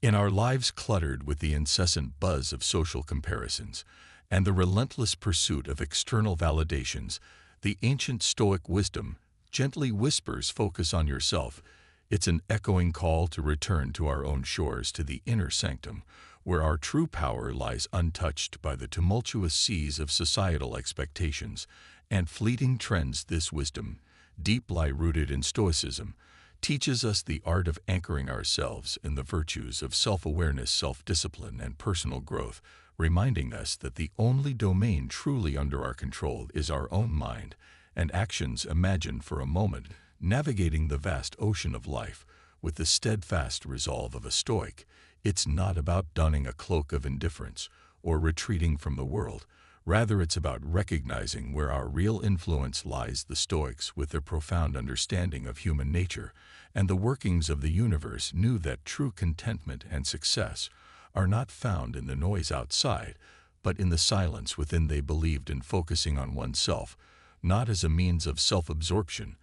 In our lives cluttered with the incessant buzz of social comparisons and the relentless pursuit of external validations, the ancient Stoic wisdom gently whispers, "Focus on yourself." It's an echoing call to return to our own shores, to the inner sanctum, where our true power lies untouched by the tumultuous seas of societal expectations and fleeting trends. This wisdom, deeply rooted in Stoicism, teaches us the art of anchoring ourselves in the virtues of self-awareness, self-discipline, and personal growth, reminding us that the only domain truly under our control is our own mind and actions. Imagine for a moment navigating the vast ocean of life with the steadfast resolve of a Stoic. It's not about donning a cloak of indifference or retreating from the world. Rather, it's about recognizing where our real influence lies. The Stoics, with their profound understanding of human nature and the workings of the universe, knew that true contentment and success are not found in the noise outside, but in the silence within. They believed in focusing on oneself, not as a means of self-absorption,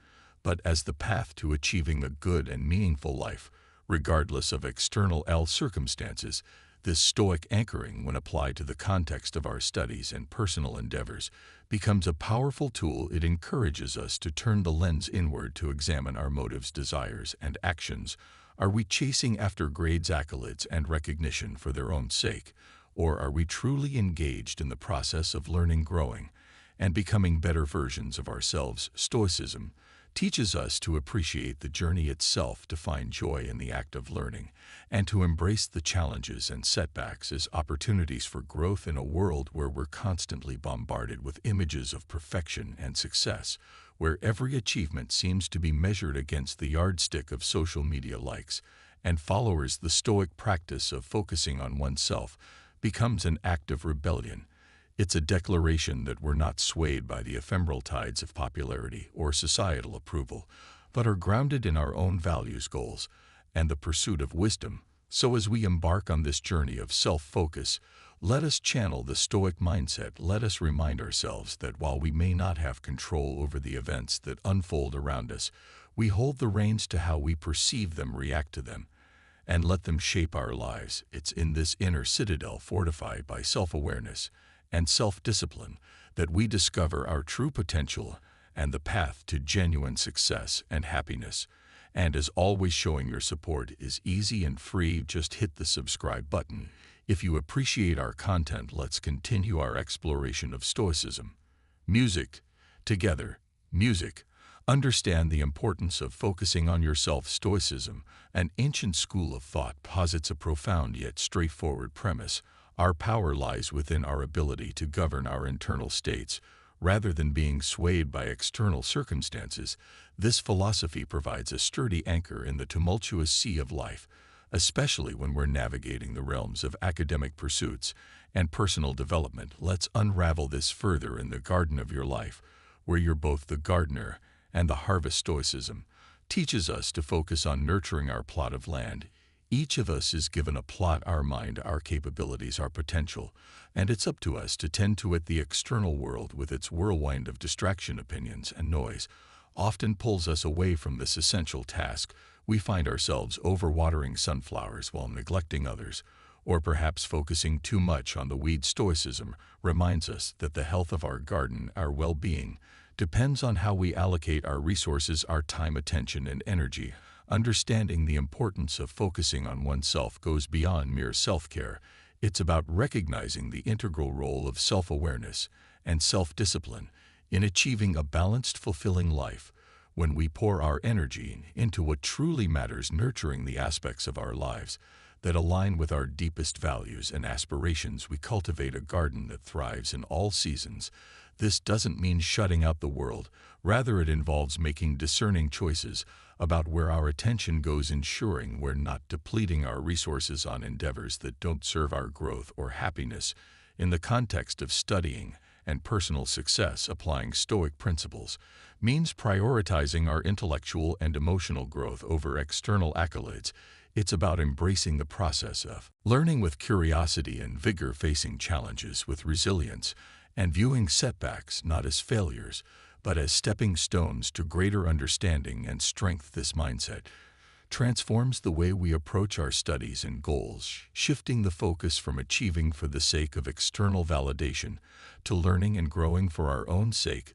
but as the path to achieving a good and meaningful life, regardless of external circumstances. This Stoic anchoring, when applied to the context of our studies and personal endeavors, becomes a powerful tool. It encourages us to turn the lens inward, to examine our motives, desires, and actions. Are we chasing after grades, accolades, and recognition for their own sake? Or are we truly engaged in the process of learning, growing, and becoming better versions of ourselves? Stoicism teaches us to appreciate the journey itself, to find joy in the act of learning, and to embrace the challenges and setbacks as opportunities for growth. In a world where we're constantly bombarded with images of perfection and success, where every achievement seems to be measured against the yardstick of social media likes and followers, the Stoic practice of focusing on oneself becomes an act of rebellion. It's a declaration that we're not swayed by the ephemeral tides of popularity or societal approval, but are grounded in our own values, goals, and the pursuit of wisdom. So as we embark on this journey of self-focus, let us channel the Stoic mindset. Let us remind ourselves that while we may not have control over the events that unfold around us, we hold the reins to how we perceive them, react to them, and let them shape our lives. It's in this inner citadel, fortified by self-awareness and self-discipline, that we discover our true potential and the path to genuine success and happiness. And as always, showing your support is easy and free. Just hit the subscribe button. If you appreciate our content, let's continue our exploration of Stoicism. Music. Together. Music. Understand the importance of focusing on yourself. Stoicism, an ancient school of thought, posits a profound yet straightforward premise. Our power lies within our ability to govern our internal states, rather than being swayed by external circumstances. This philosophy provides a sturdy anchor in the tumultuous sea of life, especially when we're navigating the realms of academic pursuits and personal development. Let's unravel this further in the garden of your life, where you're both the gardener and the harvest. Stoicism teaches us to focus on nurturing our plot of land. Each of us is given a plot, our mind, our capabilities, our potential, and it's up to us to tend to it. The external world, with its whirlwind of distraction, opinions, and noise, often pulls us away from this essential task. We find ourselves overwatering sunflowers while neglecting others, or perhaps focusing too much on the weeds. Stoicism reminds us that the health of our garden, our well-being, depends on how we allocate our resources, our time, attention, and energy. Understanding the importance of focusing on oneself goes beyond mere self-care. It's about recognizing the integral role of self-awareness and self-discipline in achieving a balanced, fulfilling life. When we pour our energy into what truly matters, nurturing the aspects of our lives that align with our deepest values and aspirations, we cultivate a garden that thrives in all seasons. This doesn't mean shutting out the world. Rather, it involves making discerning choices about where our attention goes, ensuring we're not depleting our resources on endeavors that don't serve our growth or happiness. In the context of studying and personal success, applying Stoic principles means prioritizing our intellectual and emotional growth over external accolades. It's about embracing the process of learning with curiosity and vigor, facing challenges with resilience, and viewing setbacks not as failures, but as stepping stones to greater understanding and strength. This mindset transforms the way we approach our studies and goals, shifting the focus from achieving for the sake of external validation to learning and growing for our own sake.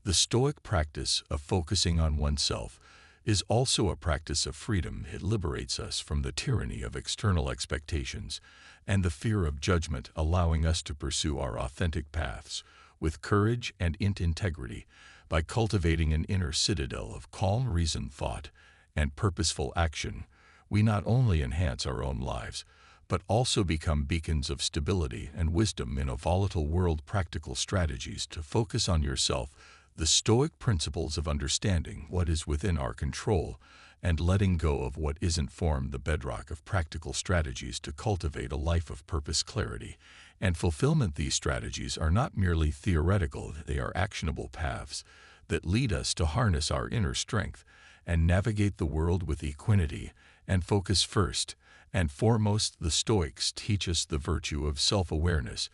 The Stoic practice of focusing on oneself is also a practice of freedom. It liberates us from the tyranny of external expectations and the fear of judgment, allowing us to pursue our authentic paths with courage and integrity. By cultivating an inner citadel of calm, reasoned thought and purposeful action, we not only enhance our own lives, but also become beacons of stability and wisdom in a volatile world. Practical strategies to focus on yourself. The Stoic principles of understanding what is within our control and letting go of what isn't form the bedrock of practical strategies to cultivate a life of purpose, clarity, and fulfillment. These strategies are not merely theoretical, they are actionable paths that lead us to harness our inner strength and navigate the world with equanimity and focus. First and foremost, the Stoics teach us the virtue of self-awareness,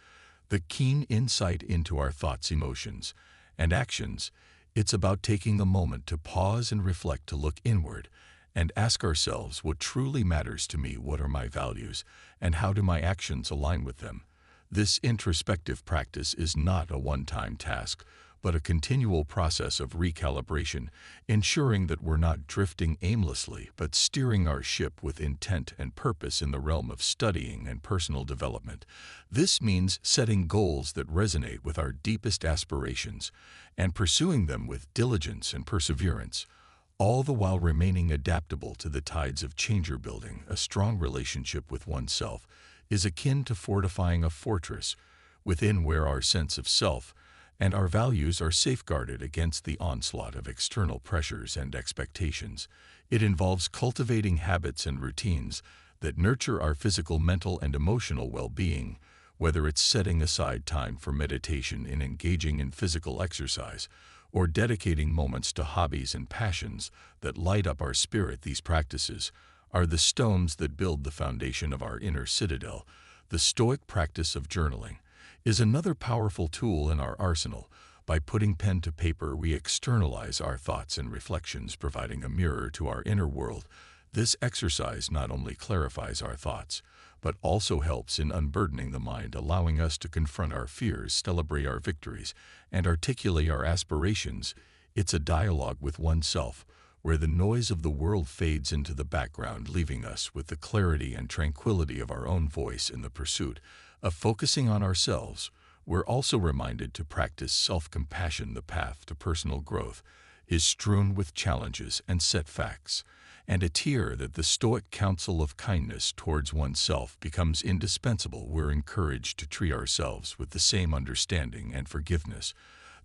the keen insight into our thoughts, emotions, and actions. It's about taking a moment to pause and reflect, to look inward and ask ourselves what truly matters to me, what are my values, and how do my actions align with them. This introspective practice is not a one-time task, but a continual process of recalibration, ensuring that we're not drifting aimlessly, but steering our ship with intent and purpose in the realm of studying and personal development. This means setting goals that resonate with our deepest aspirations and pursuing them with diligence and perseverance, all the while remaining adaptable to the tides of change. Building a strong relationship with oneself is akin to fortifying a fortress within, where our sense of self and our values are safeguarded against the onslaught of external pressures and expectations. It involves cultivating habits and routines that nurture our physical, mental, and emotional well-being, whether it's setting aside time for meditation and engaging in physical exercise, or dedicating moments to hobbies and passions that light up our spirit. These practices are the stones that build the foundation of our inner citadel. The Stoic practice of journaling is another powerful tool in our arsenal. By putting pen to paper, we externalize our thoughts and reflections, providing a mirror to our inner world. This exercise not only clarifies our thoughts, but also helps in unburdening the mind, allowing us to confront our fears, celebrate our victories, and articulate our aspirations. It's a dialogue with oneself, where the noise of the world fades into the background, leaving us with the clarity and tranquility of our own voice. In the pursuit of focusing on ourselves, we're also reminded to practice self-compassion. The path to personal growth is strewn with challenges and setbacks, and it's here that the Stoic counsel of kindness towards oneself becomes indispensable. We're encouraged to treat ourselves with the same understanding and forgiveness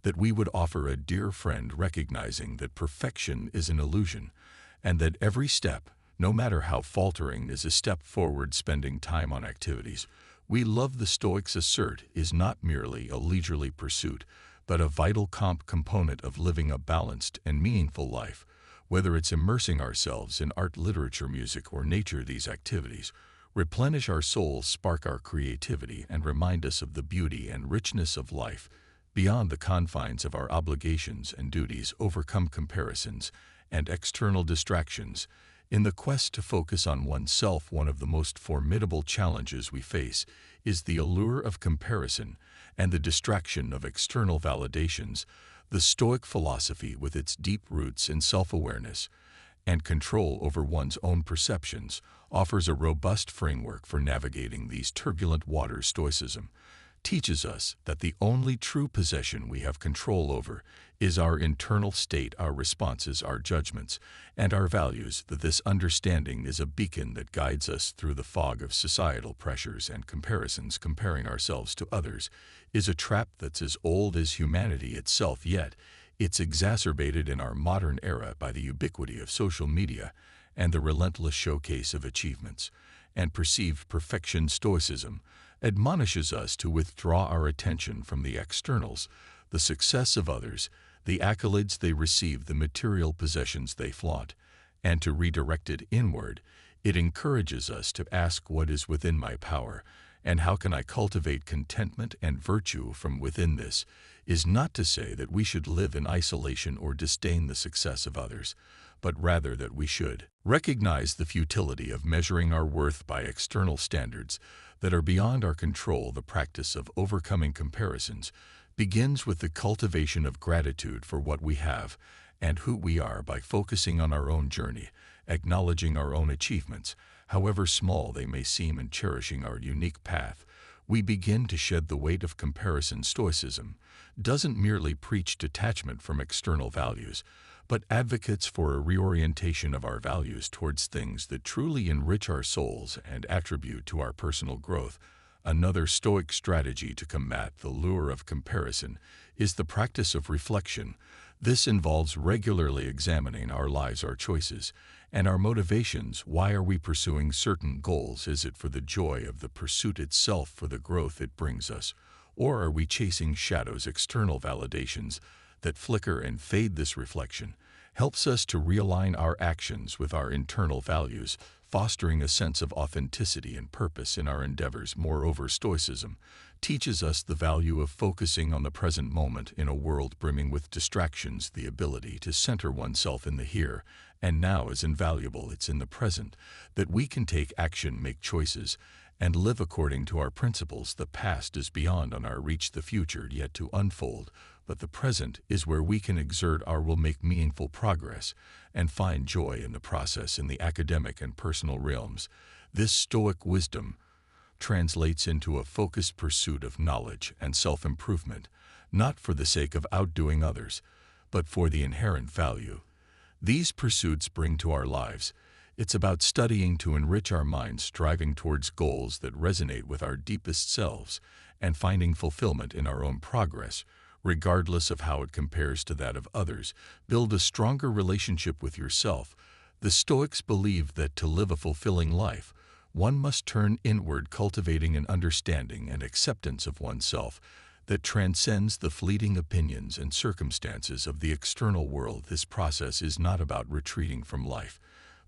that we would offer a dear friend, recognizing that perfection is an illusion and that every step, no matter how faltering, is a step forward. Spending time on activities we love, the Stoics assert, is not merely a leisurely pursuit, but a vital component of living a balanced and meaningful life. Whether it's immersing ourselves in art, literature, music, or nature, these activities replenish our souls, spark our creativity, and remind us of the beauty and richness of life beyond the confines of our obligations and duties. Overcome comparisons and external distractions. In the quest to focus on oneself, one of the most formidable challenges we face is the allure of comparison and the distraction of external validations. The Stoic philosophy, with its deep roots in self-awareness and control over one's own perceptions, offers a robust framework for navigating these turbulent waters. Stoicism teaches us that the only true possession we have control over is our internal state, our responses, our judgments, and our values. That this understanding is a beacon that guides us through the fog of societal pressures and comparisons. Comparing ourselves to others is a trap that's as old as humanity itself, yet it's exacerbated in our modern era by the ubiquity of social media and the relentless showcase of achievements and perceived perfection. Stoicism admonishes us to withdraw our attention from the externals, the success of others, the accolades they receive, the material possessions they flaunt, and to redirect it inward. It encourages us to ask, what is within my power, and how can I cultivate contentment and virtue from within? This is not to say that we should live in isolation or disdain the success of others, but rather that we should. Recognize the futility of measuring our worth by external standards that are beyond our control. The practice of overcoming comparisons begins with the cultivation of gratitude for what we have and who we are. By focusing on our own journey, acknowledging our own achievements, however small they may seem, and cherishing our unique path, we begin to shed the weight of comparison. Stoicism doesn't merely preach detachment from external values, but advocates for a reorientation of our values towards things that truly enrich our souls and attribute to our personal growth. Another Stoic strategy to combat the lure of comparison is the practice of reflection. This involves regularly examining our lives, our choices, and our motivations. Why are we pursuing certain goals? Is it for the joy of the pursuit itself, for the growth it brings us? Or are we chasing shadows, external validations that flicker and fade? This reflection helps us to realign our actions with our internal values, fostering a sense of authenticity and purpose in our endeavors. Moreover, Stoicism teaches us the value of focusing on the present moment. In a world brimming with distractions, the ability to center oneself in the here and now is invaluable. It's in the present that we can take action, make choices, and live according to our principles. The past is beyond on our reach, the future yet to unfold, but the present is where we can exert our will, make meaningful progress, and find joy in the process. In the academic and personal realms, this Stoic wisdom translates into a focused pursuit of knowledge and self-improvement, not for the sake of outdoing others, but for the inherent value these pursuits bring to our lives. It's about studying to enrich our minds, striving towards goals that resonate with our deepest selves, and finding fulfillment in our own progress, regardless of how it compares to that of others. Build a stronger relationship with yourself. The Stoics believe that to live a fulfilling life, one must turn inward, cultivating an understanding and acceptance of oneself that transcends the fleeting opinions and circumstances of the external world. This process is not about retreating from life,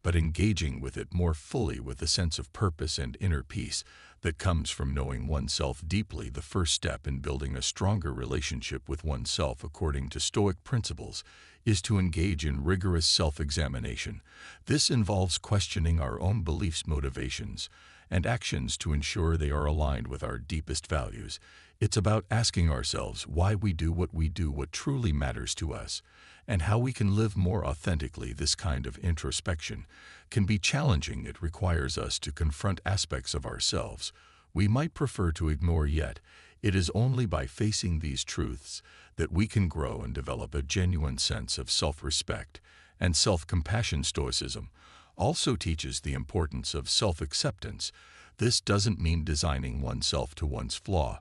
but engaging with it more fully, with a sense of purpose and inner peace that comes from knowing oneself deeply. The first step in building a stronger relationship with oneself, according to Stoic principles, is to engage in rigorous self-examination. This involves questioning our own beliefs, motivations, and actions to ensure they are aligned with our deepest values. It's about asking ourselves why we do, what truly matters to us, and how we can live more authentically. This kind of introspection can be challenging. It requires us to confront aspects of ourselves we might prefer to ignore, yet it is only by facing these truths that we can grow and develop a genuine sense of self-respect and self-compassion. Stoicism also teaches the importance of self-acceptance. This doesn't mean designing oneself to one's flaw,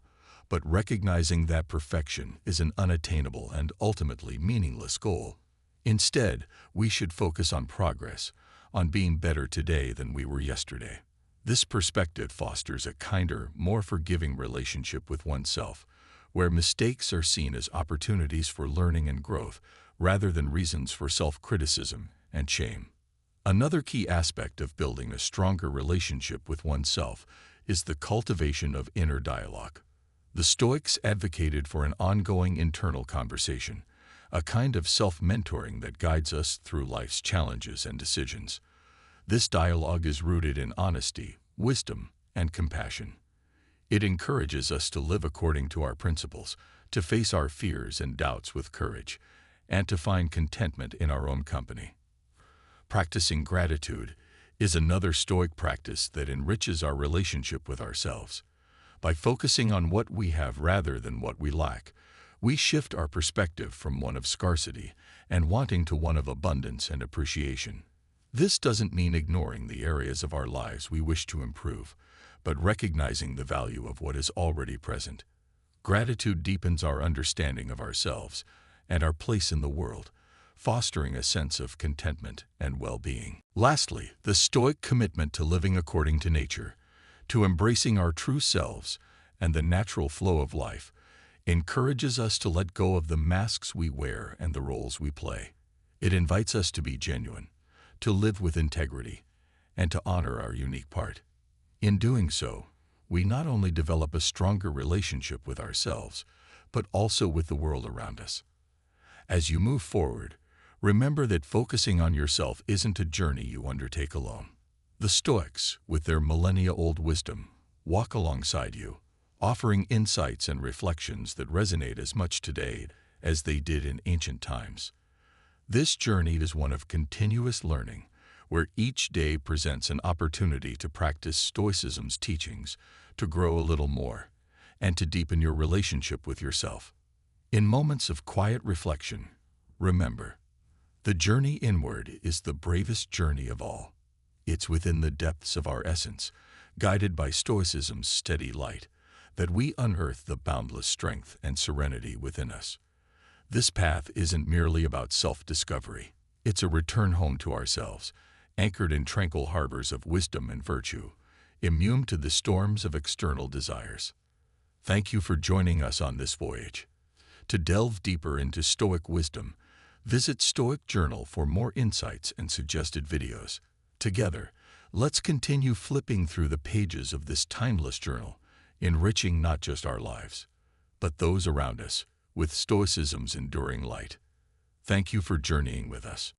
but recognizing that perfection is an unattainable and ultimately meaningless goal. Instead, we should focus on progress, on being better today than we were yesterday. This perspective fosters a kinder, more forgiving relationship with oneself, where mistakes are seen as opportunities for learning and growth, rather than reasons for self-criticism and shame. Another key aspect of building a stronger relationship with oneself is the cultivation of inner dialogue. The Stoics advocated for an ongoing internal conversation, a kind of self-mentoring that guides us through life's challenges and decisions. This dialogue is rooted in honesty, wisdom, and compassion. It encourages us to live according to our principles, to face our fears and doubts with courage, and to find contentment in our own company. Practicing gratitude is another Stoic practice that enriches our relationship with ourselves. By focusing on what we have rather than what we lack, we shift our perspective from one of scarcity and wanting to one of abundance and appreciation. This doesn't mean ignoring the areas of our lives we wish to improve, but recognizing the value of what is already present. Gratitude deepens our understanding of ourselves and our place in the world, fostering a sense of contentment and well-being. Lastly, the Stoic commitment to living according to nature, to embracing our true selves and the natural flow of life, encourages us to let go of the masks we wear and the roles we play. It invites us to be genuine, to live with integrity, and to honor our unique part. In doing so, we not only develop a stronger relationship with ourselves, but also with the world around us. As you move forward, Remember that focusing on yourself isn't a journey you undertake alone. The Stoics, with their millennia-old wisdom, walk alongside you, offering insights and reflections that resonate as much today as they did in ancient times. This journey is one of continuous learning, where each day presents an opportunity to practice Stoicism's teachings, to grow a little more, and to deepen your relationship with yourself. In moments of quiet reflection, remember, the journey inward is the bravest journey of all. It's within the depths of our essence, guided by Stoicism's steady light, that we unearth the boundless strength and serenity within us. This path isn't merely about self-discovery. It's a return home to ourselves, anchored in tranquil harbors of wisdom and virtue, immune to the storms of external desires. Thank you for joining us on this voyage. To delve deeper into Stoic wisdom, visit Stoic Journal for more insights and suggested videos. Together, let's continue flipping through the pages of this timeless journal, enriching not just our lives, but those around us with Stoicism's enduring light. Thank you for journeying with us.